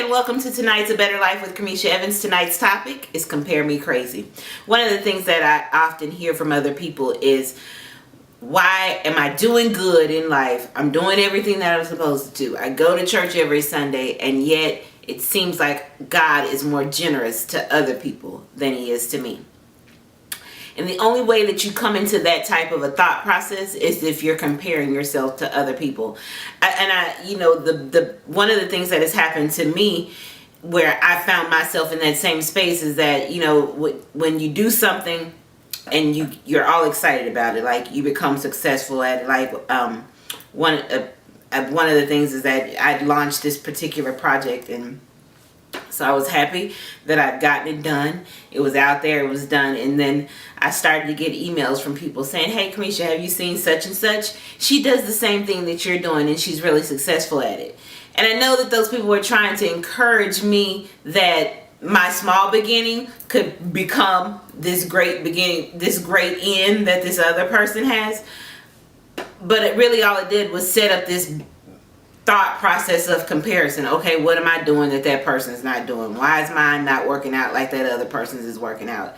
and welcome to tonight's A Better Life with Kamisha Evans. Tonight's topic is Compare Me Crazy. One of the things that I often hear from other people is, why am I doing good in life? I'm doing everything that I'm supposed to do. I go to church every Sunday, and yet it seems like God is more generous to other people than he is to me. And the only way that you come into that type of a thought process is if you're comparing yourself to other people. The one of the things that has happened to me where I found myself in that same space is that, when you do something and you're all excited about it, like you become successful at it. Like one of the things is that I launched this particular project, and so I was happy that I'd gotten it done. It was out there, it was done. And then I started to get emails from people saying, hey, Kamisha, have you seen such and such? She does the same thing that you're doing, and she's really successful at it. And I know that those people were trying to encourage me that my small beginning could become this great beginning, this great end that this other person has. But it really, all it did was set up this thought process of comparison. Okay, what am I doing that person's not doing? Why is mine not working out like that other person's is working out?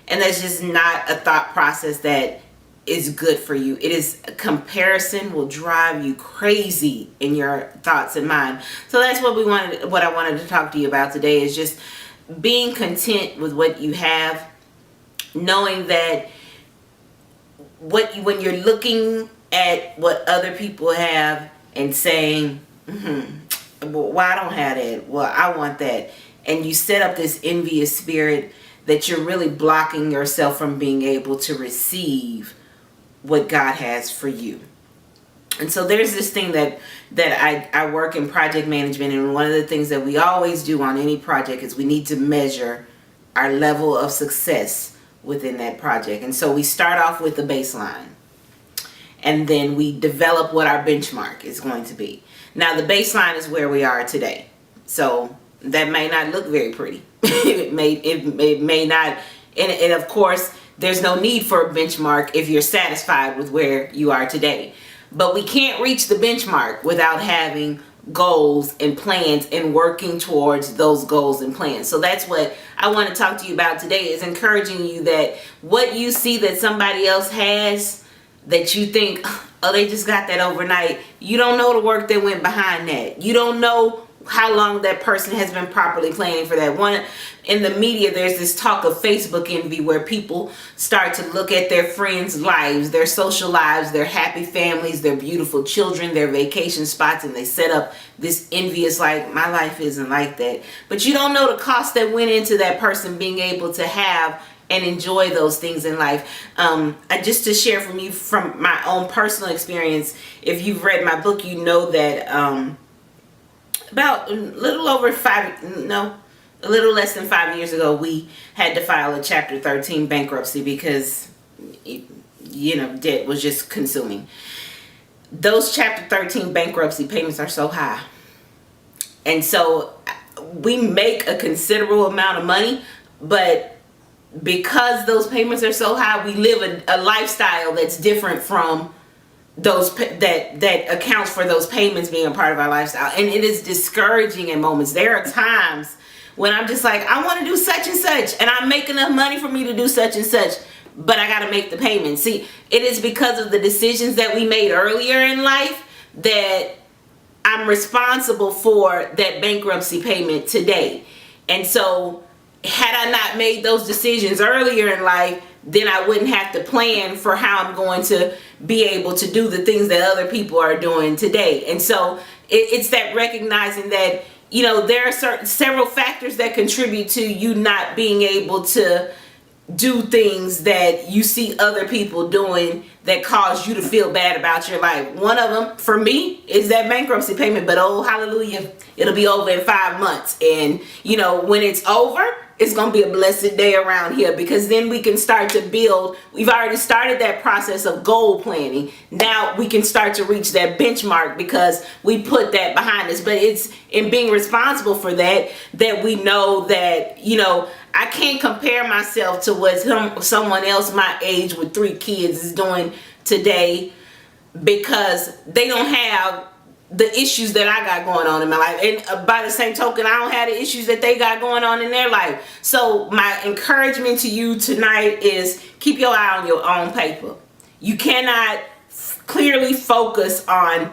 And that's just not a thought process that is good for you. It is, comparison will drive you crazy in your thoughts and mind. So that's what I wanted to talk to you about today, is just being content with what you have, knowing that when you're looking at what other people have and saying, well, I don't have that, well, I want that, and you set up this envious spirit, that you're really blocking yourself from being able to receive what God has for you. And so there's this thing that I work in project management, and one of the things that we always do on any project is we need to measure our level of success within that project. And so we start off with the baseline, and then we develop what our benchmark is going to be. Now, the baseline is where we are today. So that may not look very pretty. it may not, and of course, there's no need for a benchmark if you're satisfied with where you are today. But we can't reach the benchmark without having goals and plans and working towards those goals and plans. So that's what I want to talk to you about today, is encouraging you that what you see that somebody else has, that you think, oh, they just got that overnight. You don't know the work that went behind that. You don't know how long that person has been properly planning for that. One, in the media, there's this talk of Facebook envy, where people start to look at their friends' lives, their social lives, their happy families, their beautiful children, their vacation spots, and they set up this envious, like, my life isn't like that. But you don't know the cost that went into that person being able to have and enjoy those things in life. Just to share from my own personal experience, if you've read my book, you know that about a little less than 5 years ago, we had to file a Chapter 13 bankruptcy because, debt was just consuming. Those Chapter 13 bankruptcy payments are so high. And so we make a considerable amount of money, but because those payments are so high, we live a lifestyle that's different from those that accounts for those payments being a part of our lifestyle. And it is discouraging in moments. There are times when I'm just like, I want to do such and such, and I make enough money for me to do such and such, but I got to make the payment. See, it is because of the decisions that we made earlier in life that I'm responsible for that bankruptcy payment today. And so had I not made those decisions earlier in life, then I wouldn't have to plan for how I'm going to be able to do the things that other people are doing today. And so it's that recognizing that, there are several factors that contribute to you not being able to do things that you see other people doing that cause you to feel bad about your life. One of them, for me, is that bankruptcy payment. But oh, hallelujah, it'll be over in 5 months. And, when it's over, it's going to be a blessed day around here, because then we can start to build. We've already started that process of goal planning. Now we can start to reach that benchmark because we put that behind us. But it's in being responsible for that we know that, I can't compare myself to what someone else my age with 3 kids is doing today, because they don't have the issues that I got going on in my life. And by the same token, I don't have the issues that they got going on in their life. So my encouragement to you tonight is keep your eye on your own paper. You cannot clearly focus on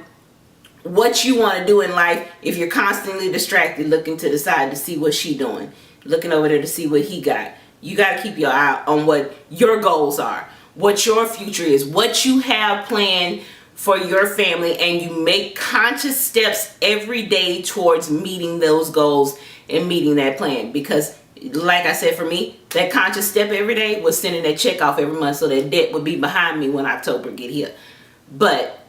what you want to do in life if you're constantly distracted looking to the side to see what she doing, looking over there to see what he got. You got to keep your eye on what your goals are, what your future is, what you have planned for your family, and you make conscious steps every day towards meeting those goals and meeting that plan. Because like I said, for me, that conscious step every day was sending that check off every month so that debt would be behind me when October get here. But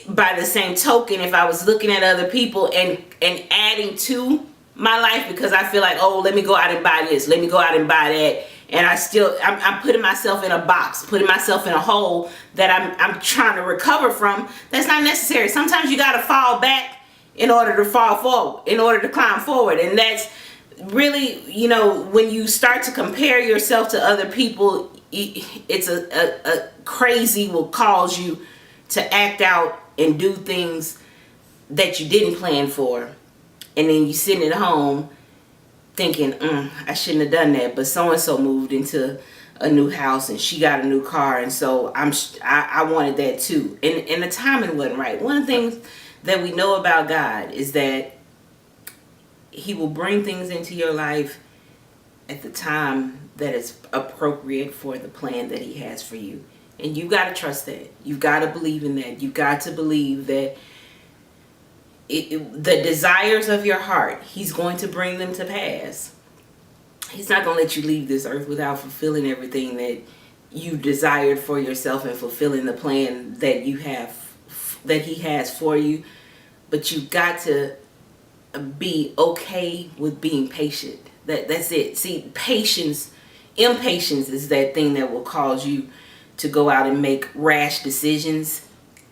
by the same token, if I was looking at other people and adding to my life because I feel like, oh, let me go out and buy this, let me go out and buy that, and I'm putting myself in a box, putting myself in a hole that I'm trying to recover from, that's not necessary. Sometimes you got to fall back in order to fall forward, in order to climb forward. And that's really, when you start to compare yourself to other people, it's a crazy will cause you to act out and do things that you didn't plan for. And then you sitting at home thinking, I shouldn't have done that, but so-and-so moved into a new house and she got a new car, and so I wanted that too. And the timing wasn't right. One of the things that we know about God is that he will bring things into your life at the time that is appropriate for the plan that he has for you. And you got to trust that. You've got to believe in that. You've got to believe that the desires of your heart, he's going to bring them to pass. He's not going to let you leave this earth without fulfilling everything that you desired for yourself and fulfilling the plan that you have, that he has for you. But you've got to be okay with being patient. That's it. See, impatience is that thing that will cause you to go out and make rash decisions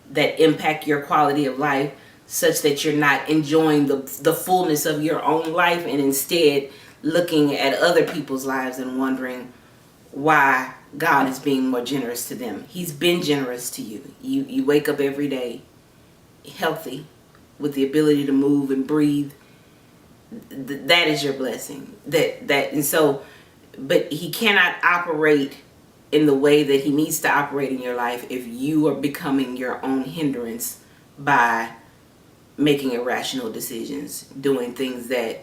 that impact your quality of life, such that you're not enjoying the fullness of your own life, and instead looking at other people's lives and wondering why God is being more generous to them. He's been generous to you. You wake up every day healthy with the ability to move and breathe. That is your blessing. And so, but he cannot operate in the way that he needs to operate in your life if you are becoming your own hindrance by making irrational decisions, doing things that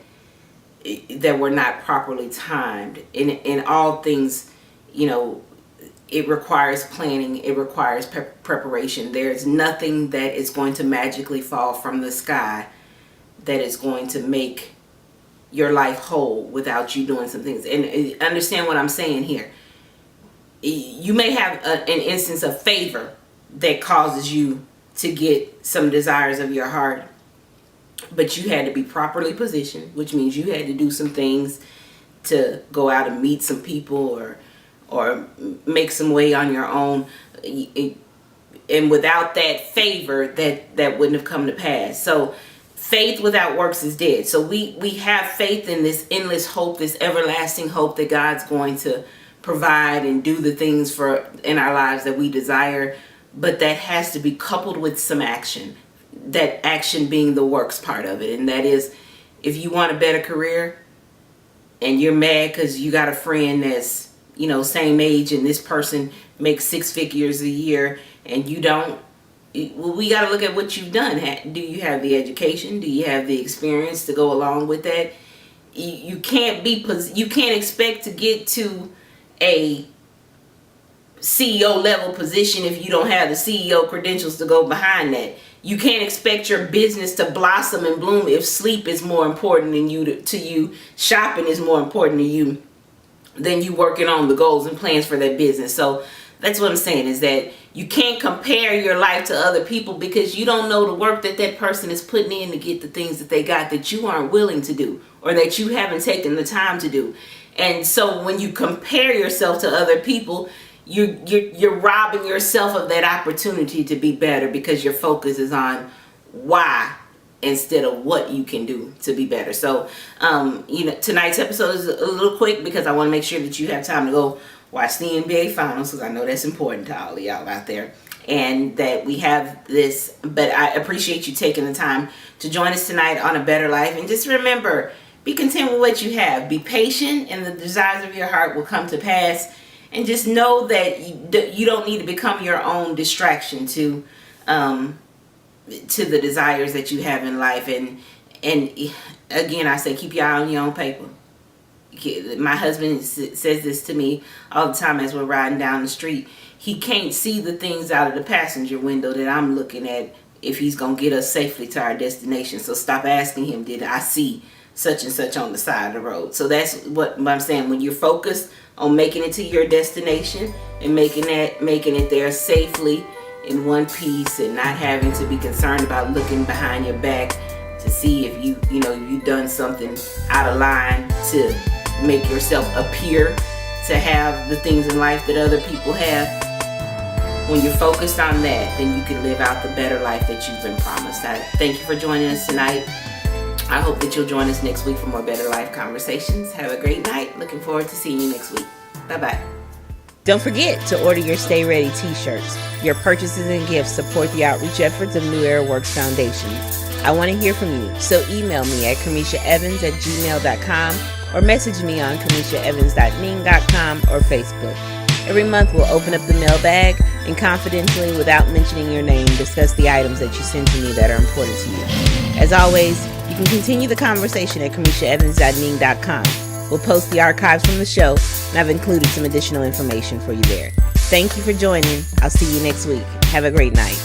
were not properly timed. In all things, it requires planning, it requires preparation. There's nothing that is going to magically fall from the sky that is going to make your life whole without you doing some things. And understand what I'm saying here. You may have an instance of favor that causes you to get some desires of your heart, but you had to be properly positioned, which means you had to do some things to go out and meet some people or make some way on your own. And without that favor, that wouldn't have come to pass. So faith without works is dead. So we have faith in this endless hope, this everlasting hope that God's going to provide and do the things in our lives that we desire. But that has to be coupled with some action. That action being the works part of it. And that is, if you want a better career and you're mad because you got a friend that's, same age, and this person makes 6 figures a year and you don't, well, we got to look at what you've done. Do you have the education? Do you have the experience to go along with that? You can't expect to get to a CEO level position if you don't have the CEO credentials to go behind that. You can't expect your business to blossom and bloom if sleep is more important than you, shopping is more important to you than you working on the goals and plans for that business. So that's what I'm saying, is that you can't compare your life to other people because you don't know the work that person is putting in to get the things that they got that you aren't willing to do or that you haven't taken the time to do. And so when you compare yourself to other people, you're robbing yourself of that opportunity to be better because your focus is on why instead of what you can do to be better. So, tonight's episode is a little quick because I want to make sure that you have time to go watch the NBA Finals, because I know that's important to all of y'all out there. and that we have this. But I appreciate you taking the time to join us tonight on A Better Life. And just remember, be content with what you have. Be patient, and the desires of your heart will come to pass. And just know that you don't need to become your own distraction to the desires that you have in life. And again, I say, keep your eye on your own paper. My husband says this to me all the time as we're riding down the street. He can't see the things out of the passenger window that I'm looking at if he's going to get us safely to our destination. So stop asking him, did I see such and such on the side of the road? So that's what I'm saying. When you're focused on making it to your destination and making it there safely in one piece, and not having to be concerned about looking behind your back to see if you've done something out of line to make yourself appear to have the things in life that other people have. When you're focused on that, then you can live out the better life that you've been promised. I thank you for joining us tonight. I hope that you'll join us next week for more Better Life conversations. Have a great night. Looking forward to seeing you next week. Bye-bye. Don't forget to order your Stay Ready t-shirts. Your purchases and gifts support the outreach efforts of New Era Works Foundation. I want to hear from you, so email me at KamishaEvans@gmail.com or message me on KamishaEvans.ning.com or Facebook. Every month we'll open up the mailbag and confidentially, without mentioning your name, discuss the items that you send to me that are important to you. As always, you can continue the conversation at KamishaEvans.ning.com. We'll post the archives from the show, and I've included some additional information for you there. Thank you for joining. I'll see you next week. Have a great night.